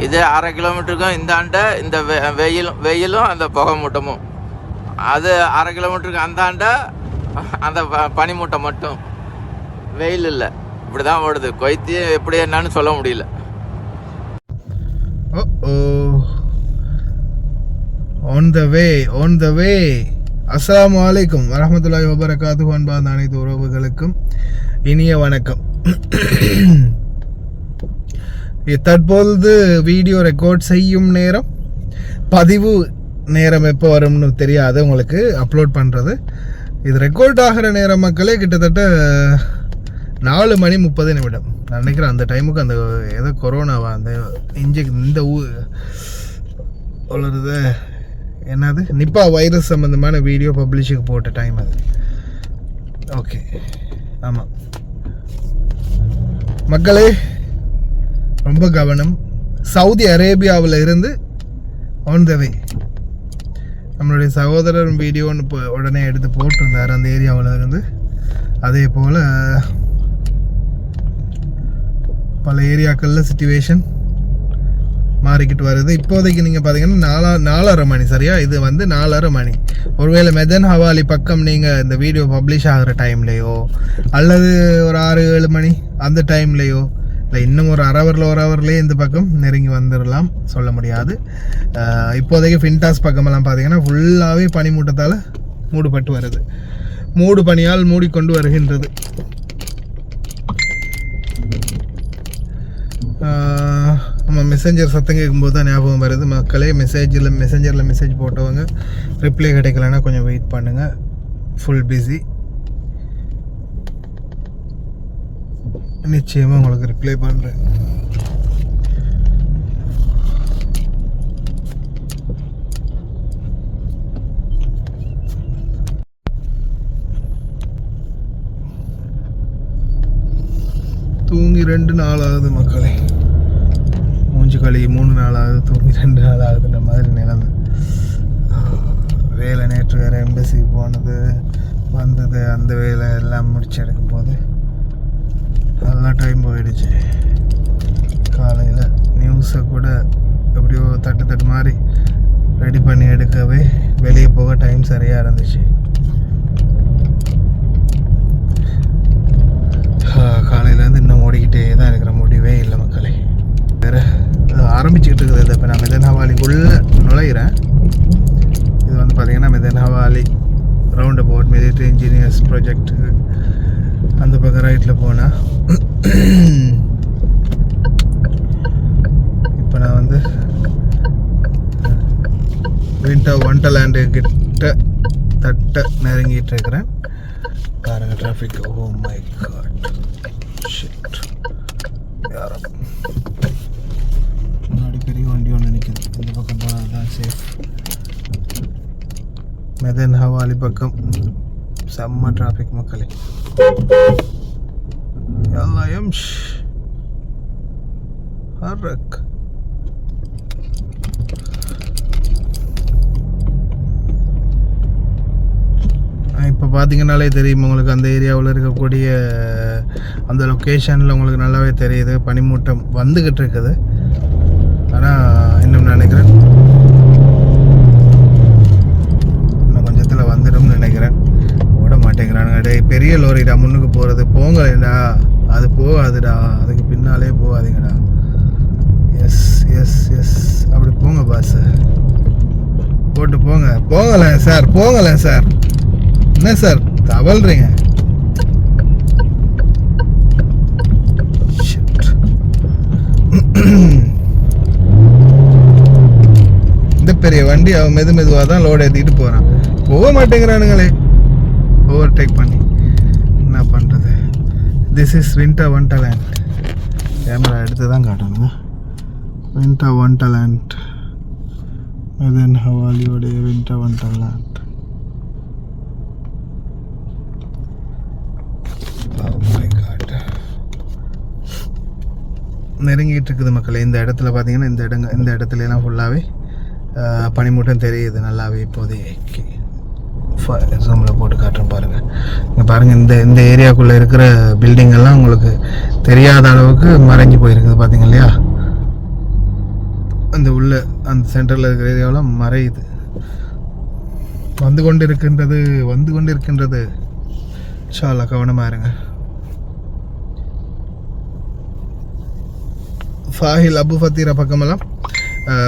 இது 1/2 கிலோமீட்டருக்கும் இந்தாண்ட இந்த வெயிலும் அந்த புகை மூட்டமும், அது 1/2 கிலோமீட்டருக்கு அந்தாண்ட அந்த பனிமூட்டை மட்டும், வெயில் இல்லை. இப்படி தான் ஓடுது. கொய்த்தி எப்படி என்னன்னு சொல்ல முடியல. on the way அஸ்ஸலாமு அலைக்கும் வரஹ்மத்துல்லாஹி வபரகாத்துஹு. அன்பார்ந்த அனைத்து உறவுகளுக்கும் இனிய வணக்கம். தற்பொழுது வீடியோ ரெக்கார்ட் செய்யும் நேரம், பதிவு நேரம் எப்போ வரும்னு தெரியாது உங்களுக்கு அப்லோட் பண்ணுறது. இது ரெக்கார்ட் ஆகிற நேரம் மக்களே கிட்டத்தட்ட 4:30 நான் நினைக்கிறேன். அந்த டைமுக்கு அந்த ஏதோ கொரோனாவா அந்த இந்த உள்ளது என்னது நிப்பா வைரஸ் சம்மந்தமான வீடியோ பப்ளிஷுக்கு போட்ட டைம் அது. ஓகே, ஆமாம் மக்களே, ரொம்ப கவனம். சவுதி அரேபியாவில் இருந்து ஆன் த வே. நம்மளுடைய சகோதரர் வீடியோன்னு இப்போ உடனே எடுத்து போட்டிருந்தார் அந்த ஏரியாவில் இருந்து. அதே போல் பல ஏரியாக்களில் சிச்சுவேஷன் மாறிக்கிட்டு வருது. இப்போதைக்கு நீங்கள் பார்த்தீங்கன்னா 4:30 மணி சரியா? இது வந்து 4:30 மணி. ஒருவேளை மெதன் ஹவாலி பக்கம் நீங்கள் இந்த வீடியோ பப்ளிஷ் ஆகிற டைம்லேயோ அல்லது ஒரு 6-7 மணி அந்த டைம்லேயோ இல்லை இன்னும் ஒரு ஹவர்லேயே இந்த பக்கம் நெருங்கி வந்துடலாம், சொல்ல முடியாது. இப்போதைக்கு ஃபின்டாஸ் பக்கமெல்லாம் பார்த்தீங்கன்னா ஃபுல்லாகவே பனிமூட்டத்தால் மூடுபட்டு வருது. மூடு பனியால் மூடிக்கொண்டு வருகின்றது. நம்ம மெசேஞ்சர் சத்தம் கேட்கும்போது தான் ஞாபகம் வருது மக்களே. மெசேஞ்சரில் மெசேஜ் போட்டவங்க ரிப்ளை கிடைக்கலன்னா கொஞ்சம் வெயிட் பண்ணுங்கள். Full busy. நிச்சயமாக உங்களுக்கு ரிப்ளை பண்ணுறேன். தூங்கி 2 நாள் ஆகுது மக்களே. மூஞ்சி கழுகி 3 நாள் ஆகுது, தூங்கி 2 நாள் ஆகுதுன்ற மாதிரி நிலைமை. வேலை நேற்று வேறு எம்பசி போனது வந்தது, அந்த வேலை எல்லாம் முடிச்சு எடுக்கும் போது நல்லா டைம் போயிடுச்சு. காலையில் நியூஸை கூட எப்படியோ தட்டு மாதிரி ரெடி பண்ணி எடுக்கவே வெளியே போக டைம் சரியாக இருந்துச்சு. காலையிலேருந்து இன்னும் ஓடிக்கிட்டே தான் இருக்கிற, முடிவே இல்லை மக்களே. வேறு ஆரம்பிச்சுக்கிட்டு இருக்குது. இப்போ நான் மெதன் ஹவாலிக்குள்ளே நுழைகிறேன். இது வந்து பார்த்திங்கன்னா மெதன் ஹவாலி ரவுண்ட் அபவுட் மிலிட்ரி இன்ஜினியர்ஸ் ப்ராஜெக்ட்டுக்கு அந்த பக்கம் ரைட்டில் போனால் இப்போ நான் வந்து விண்டர் வண்டர்லேண்டு கிட்ட தட்ட நெருங்கிட்டு இருக்கிறேன். பாருங்க traffic. Oh my god, shit. யாரும் முன்னாடி பெரிய வண்டி ஒன்று நிற்குது. இந்த பக்கம் போனால் தான் சேஃப். மெதன் ஹவாலி பக்கம் செம்ம டிராஃபிக் மக்களே. يلا يمشي حرك. இப்போ பார்த்தீங்கன்னாலே தெரியும் உங்களுக்கு, அந்த ஏரியாவில் இருக்கக்கூடிய அந்த லொக்கேஷனில் உங்களுக்கு நல்லாவே தெரியுது பனிமூட்டம் வந்துக்கிட்டு இருக்குது. ஆனால் இன்னும் நினைக்கிறேன் இன்னும் கொஞ்சத்தில் வந்துடும் நினைக்கிறேன். ஓட மாட்டேங்கிறானுங்க. பெரிய லோரிடா முன்னுக்கு போகிறது, போங்களேடா. அது போகாதுடா, அதுக்கு பின்னாலே போகாதீங்கடா. எஸ் எஸ் எஸ், அப்படி போங்க பாஸ், போட்டு போங்களேன் சார். என்ன சார் தவழ்றீங்க? இந்த பெரிய வண்டி அவன் மெதுவாக தான் லோடு ஏற்றிட்டு போகிறான். போக மாட்டேங்கிறானுங்களே ஓவர்டேக் பண்ணி. என்ன பண்ணுறது? This is winter wonderland. Camera எடுத்து தான் காட்டணுங்க. விண்டர் வண்டர்லேண்ட், மெதன் ஹவாலியோடைய விண்டர் வண்டர்லேண்ட். நெருங்கிட்டு இருக்குது மக்களே. இந்த இடத்துல பார்த்தீங்கன்னா இந்த இடத்துல எல்லாம் ஃபுல்லாகவே பனிமூட்டம் தெரியுது நல்லாவே. இப்போதைக்கு ஜூமில் போட்டு காட்டுறேன் பாருங்கள். இங்கே பாருங்கள், இந்த ஏரியாக்குள்ளே இருக்கிற பில்டிங் எல்லாம் உங்களுக்கு தெரியாத அளவுக்கு மறைஞ்சி போயிருக்குது பார்த்தீங்க இல்லையா? அந்த உள்ள அந்த சென்டரில் இருக்கிற ஏரியாவில் மறையுது. வந்து கொண்டு இருக்கின்றது. இன்ஷா கவனமாக இருங்க. ஃபாஹில் அபு ஃபத்தீரா பக்கமெல்லாம்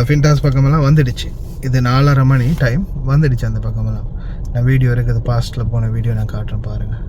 ஃபின்டாஸ் பக்கமெல்லாம் வந்துடுச்சு. இது 4:30 மணி டைம் வந்துடுச்சு அந்த பக்கமெல்லாம். நான் வீடியோ இருக்குது, பாஸ்ட்டில் போன வீடியோ நான் காட்டுறேன் பாருங்கள்.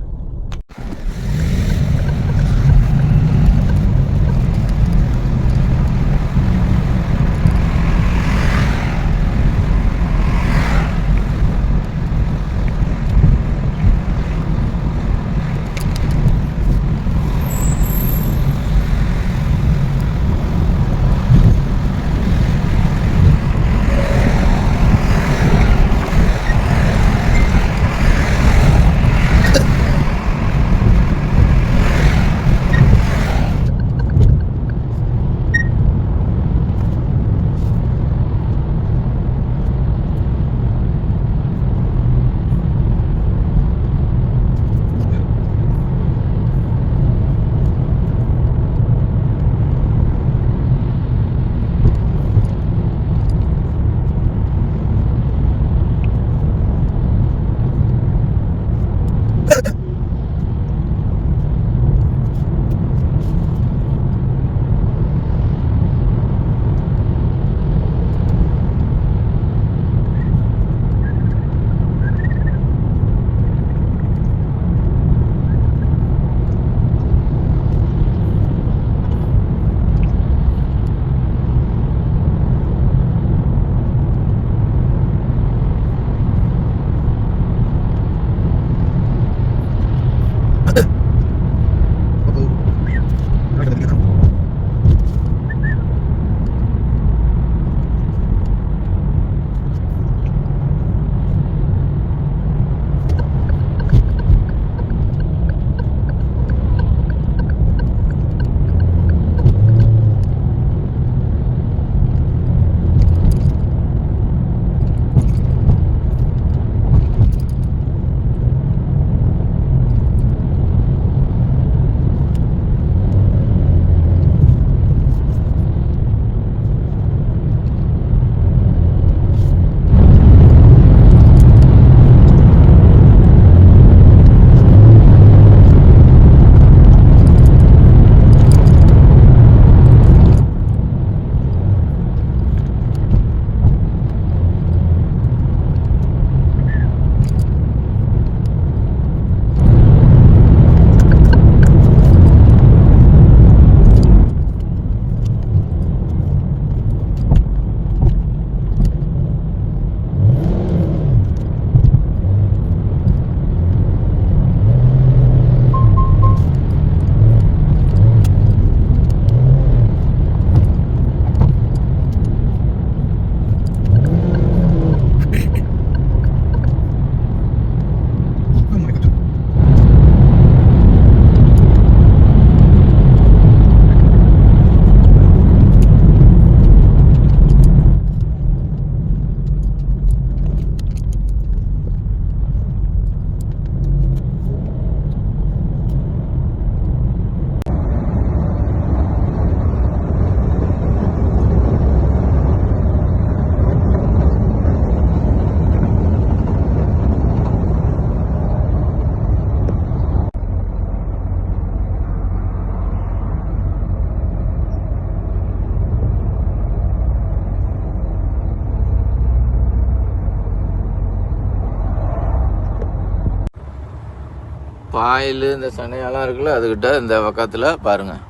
பாயில் இந்த சனையெல்லாம் இருக்குல்ல, அதுக்கிட்ட இந்த பக்கத்தில் பாருங்கள்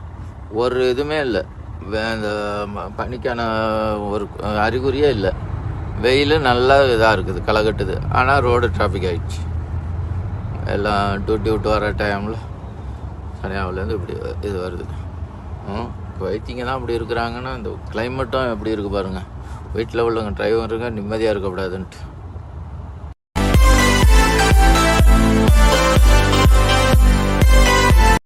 ஒரு இதுவுமே இல்லை. இந்த பனிக்கான ஒரு அறிகுறியே இல்லை. வெயில் நல்லா இதாக இருக்குது, களை கட்டுது. ஆனால் ரோடு டிராஃபிக் ஆகிடுச்சு. எல்லாம் டியூட்டி விட்டு வர டைமில் சனியாவிலேருந்து இப்படி இது வருது. வைத்திங்க தான் அப்படி இருக்கிறாங்கன்னா இந்த கிளைமேட்டும் எப்படி இருக்குது பாருங்கள். வீட்டில் உள்ளவங்க டிரைவருங்க நிம்மதியாக இருக்கக்கூடாதுன்ட்டு